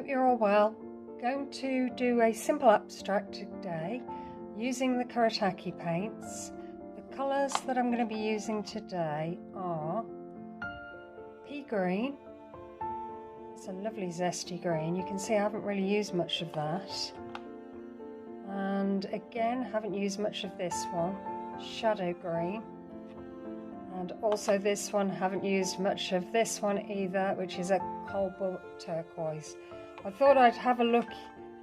Hope you're all well. Going to do a simple abstract today using the Kuretake paints. The colours that I'm going to be using today are pea green. It's a lovely zesty green. You can see I haven't really used much of that. And again, haven't used much of this one, shadow green. And also this one, haven't used much of this one either, which is a cobalt turquoise. I thought I'd have a look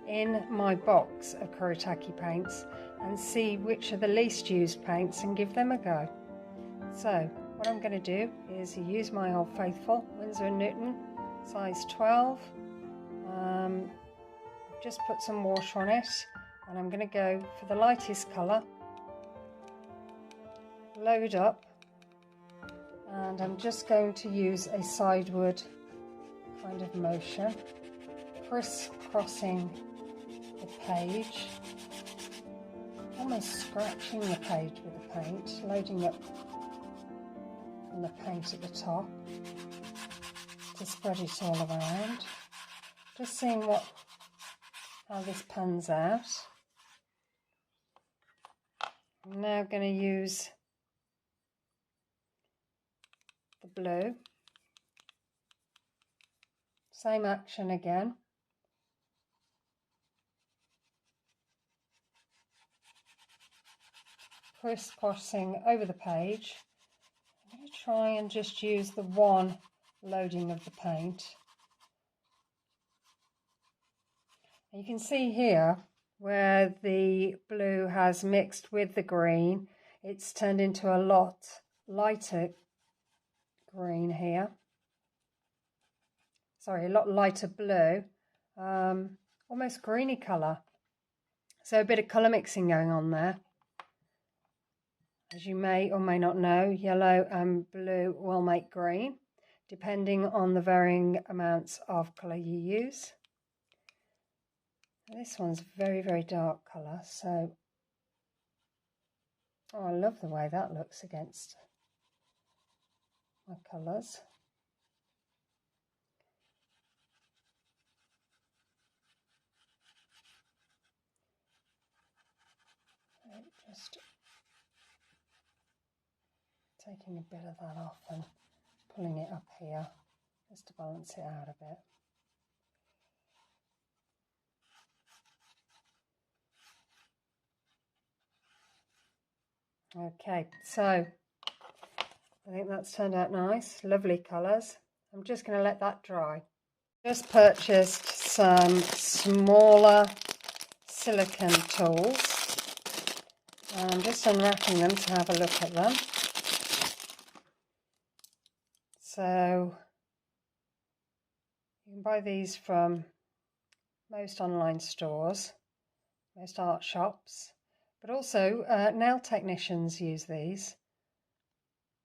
in my box of Kuretake paints and see which are the least used paints and give them a go. So what I'm going to do is use my old faithful Winsor and Newton size 12. I've just put some water on it and I'm going to go for the lightest colour, load up, and I'm just going to use a sideward kind of motion, crisscrossing the page, almost scratching the page with the paint, loading up from the paint at the top to spread it all around. Just seeing how this pans out. I'm now going to use the blue. Same action again. Crisscrossing over the page. I'm going to try and just use the one loading of the paint. And you can see here where the blue has mixed with the green, it's turned into a lot lighter green here. Sorry, a lot lighter blue, almost greeny colour. So a bit of colour mixing going on there. As you may or may not know, yellow and blue will make green, depending on the varying amounts of colour you use. This one's very, very dark colour, so I love the way that looks against my colours. Just taking a bit of that off and pulling it up here just to balance it out a bit. Okay, so I think that's turned out nice, lovely colours. I'm just going to let that dry. Just purchased some smaller silicone tools. I'm just unwrapping them to have a look at them. So you can buy these from most online stores, most art shops, but also nail technicians use these.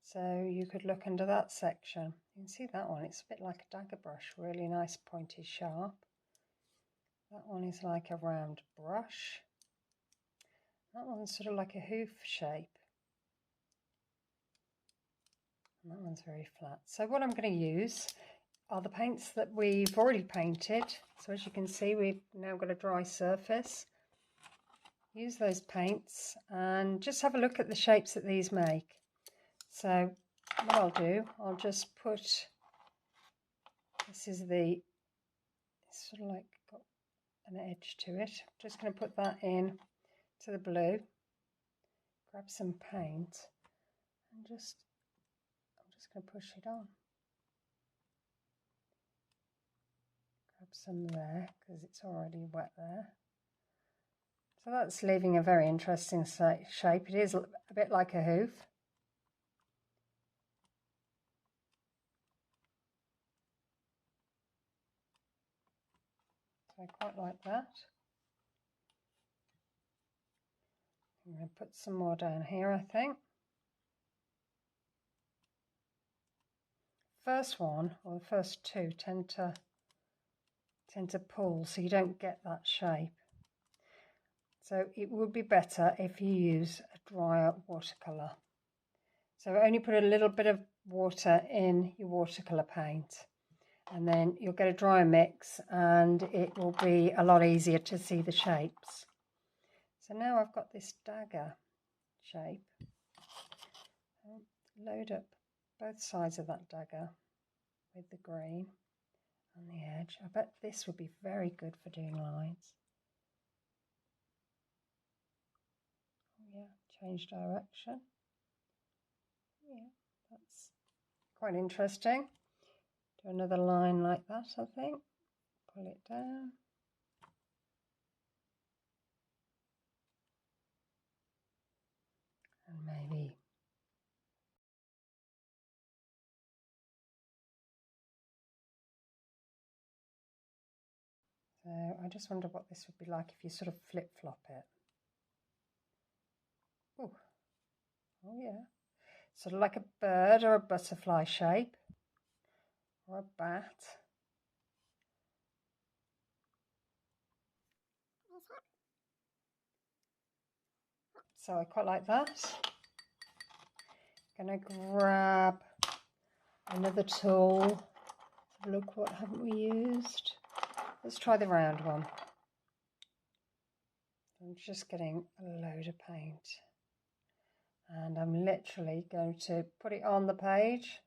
So you could look under that section. You can see that one, it's a bit like a dagger brush, really nice pointy sharp. That one is like a round brush. That one's sort of like a hoof shape. And that one's very flat. So what I'm going to use are the paints that we've already painted. So as you can see, we've now got a dry surface. Use those paints and just have a look at the shapes that these make. So what I'll do, I'll just put, this is it's sort of like got an edge to it. I'm just going to put that in to the blue, grab some paint and I'm just going to push it on. Grab some there because it's already wet there. So that's leaving a very interesting shape. It is a bit like a hoof. So I quite like that. I'm going to put some more down here, I think. First one, or the first two, tend to pull, so you don't get that shape. So it would be better if you use a drier watercolour. So only put a little bit of water in your watercolour paint and then you'll get a dry mix and it will be a lot easier to see the shapes. So now I've got this dagger shape. I'll load up both sides of that dagger with the green on the edge. I bet this would be very good for doing lines. Yeah, change direction. Yeah, that's quite interesting. Do another line like that, I think. Pull it down. And maybe so I just wonder what this would be like if you sort of flip-flop it. Oh, oh yeah. Sort of like a bird or a butterfly shape. Or a bat. So I quite like that. Gonna grab another tool. Look, what haven't we used? Let's try the round one. I'm just getting a load of paint. And I'm literally going to put it on the page,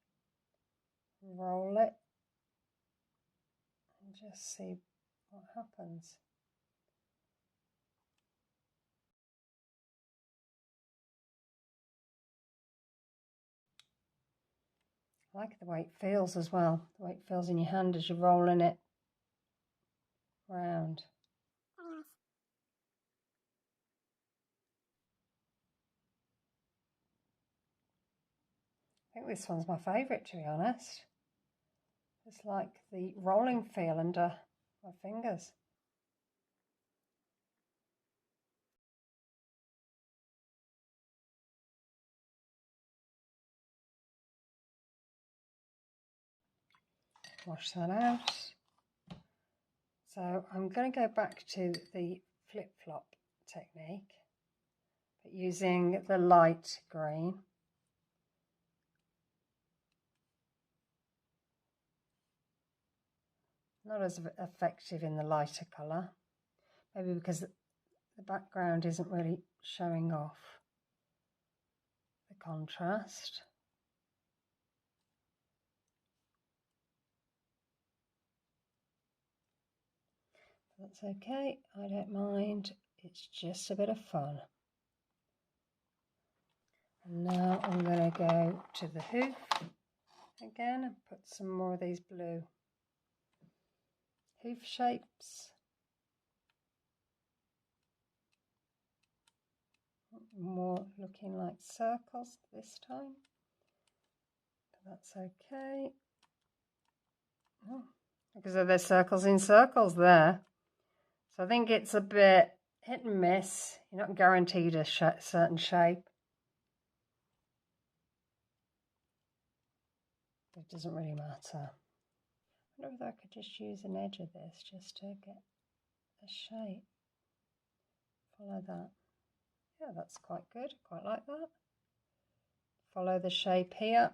roll it, and just see what happens. I like the way it feels as well, the way it feels in your hand as you're rolling it round. I think this one's my favourite, to be honest. It's like the rolling feel under my fingers. Wash that out. So I'm going to go back to the flip-flop technique, but using the light green. Not as effective in the lighter colour, maybe because the background isn't really showing off the contrast. That's okay, I don't mind, it's just a bit of fun. And now I'm going to go to the hoof again and put some more of these blue hoof shapes. More looking like circles this time, but that's okay. Oh, because there's circles in circles there. So I think it's a bit hit and miss. You're not guaranteed a certain shape. It doesn't really matter. I wonder if I could just use an edge of this just to get a shape. Follow that. Yeah, that's quite good. Quite like that. Follow the shape here.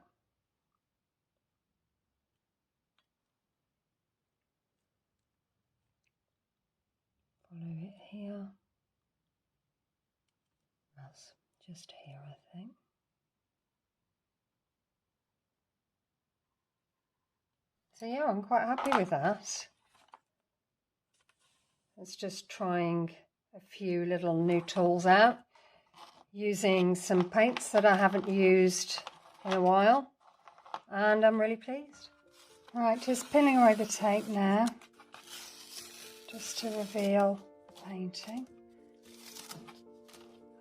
Follow it here. That's just here, I think. So yeah, I'm quite happy with that. It's just trying a few little new tools out, using some paints that I haven't used in a while, and I'm really pleased. Right, just pinning away the tape now, just to reveal the painting.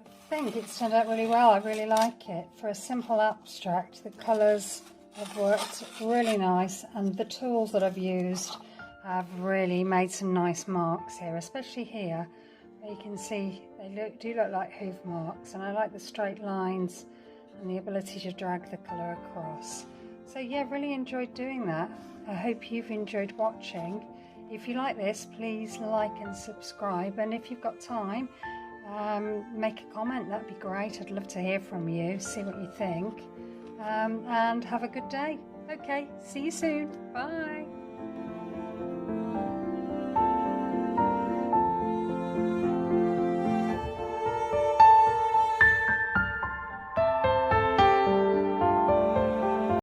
I think it's turned out really well. I really like it. For a simple abstract, the colours have worked really nice, and the tools that I've used have really made some nice marks here, especially here where you can see they do look like hoof marks, and I like the straight lines and the ability to drag the colour across. So yeah, really enjoyed doing that. I hope you've enjoyed watching. If you like this, please like and subscribe, and if you've got time, make a comment. That'd be great. I'd love to hear from you, see what you think, and have a good day. Okay, see you soon. Bye.